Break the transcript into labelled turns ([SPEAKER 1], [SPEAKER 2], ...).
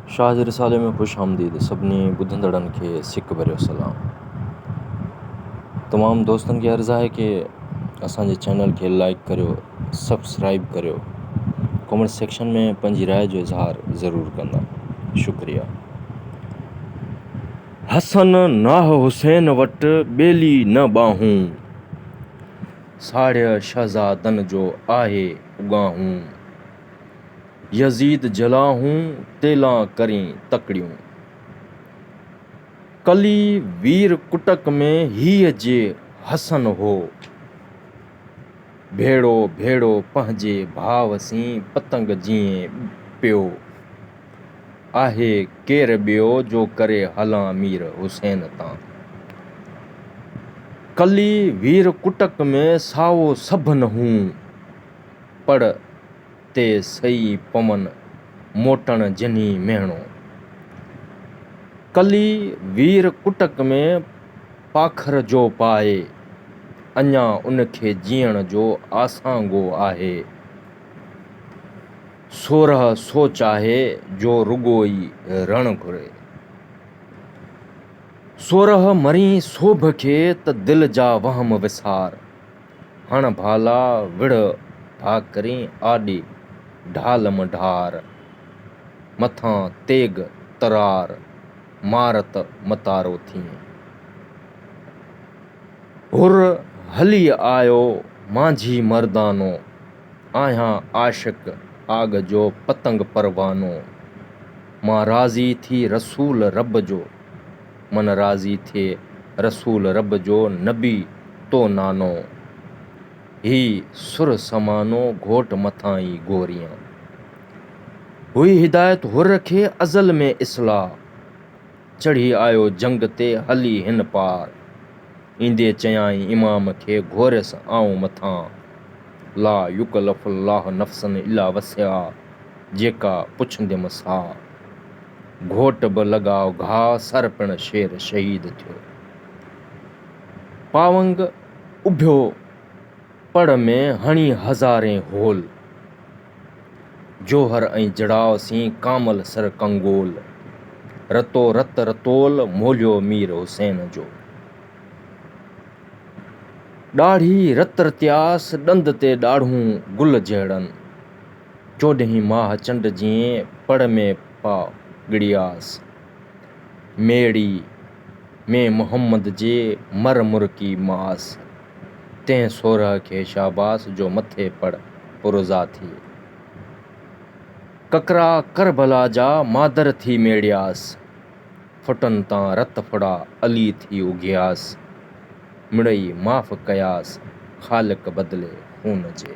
[SPEAKER 1] शाह रिसाले में ख़ुशि आमदीद सभिनी ॿुधंदड़नि खे सिक भरियो सलाम। तमामु दोस्तनि खे अर्ज़ु आहे कि असांजे चैनल खे लाइक करियो, सब्सक्राइब करियो, कमेंट सेक्शन में पंहिंजी राय जो इज़हार ज़रूरु कंदा। शुक्रिया। हसन नाह हुसैन वटि ॿेली न ॿाहूं, साढ़िय शहज़ादनि जो आहे उॻाहूं, यज़ीद जलाहूं तेलां करी तकड़ियूं, कली वीर कुटक में हीअ जे हसन हो, भेड़ो भेड़ो पंहिंजे भाव सीं पतंग जीअं पियो, आहे केरु ॿियो जो करे हलां मीर हुसैन तां। कली वीर कुटक में सावो सभ न हूं, पड़ ते सही पवन मोटण जनी मेहणो, कली वीर कुटक में पाखर जो पाए, अञा उनखे जीअण जो आसांगो आहे, 16 सो चाहे जो रुॻोई रण घुरे, 16 मरी सोभ खे त दिल जा वहम विसार, हण भाला विढ़ भाकरी आॾी ढालम ढार, मथां तेग तरार मारत मतारो थिए, हुर हली आयो मांझी मर्दानो, आहियां आशिक आग जो पतंग परवानो, मां राज़ी थी रसूल रब जो, मन राज़ी थिए रसूल रब जो नबी तो नानो, ही सुर समानो घोट मथां ई गोरियां, हुई हिदायत हुर खे अज़ल में इस्लाह, चढ़ी आयो जंग ते हली हिन पार, ईंदे चयाई इमाम खे घोरियस आऊं मथां, ला युकलफुल्लाह नफ़्सन इल्ला वस्यहा, जेका पुछंदमि सा, घोट बि लॻाओ घाव सर पिण शेर शहीद थियो, पावंग उभियो पड़ में हणी हज़ारें होल, जोहर ऐं जड़ाव सीं कामल सर कंगोल, रतो रत रतोल मोलियो मीर हुसैन जो, ॾाढ़ी रत रत्यास ॾंद ते ॾाढ़ूं गुल जहिड़नि, 14 माह चंड जीअं पड़ में पा ॻिड़ियास, मेड़ी में मोहम्मद जे मर मुरकी मास, तंहिं 16 खे शाबास जो मथे पड़ पुरज़ा थी, ककरा करबला जा मादर थी मेड़ियास, फुटनि तां रत फुड़ा अली थी उघियास, मिड़ई माफ़ कयास ख़ालिक बदिले खून जे।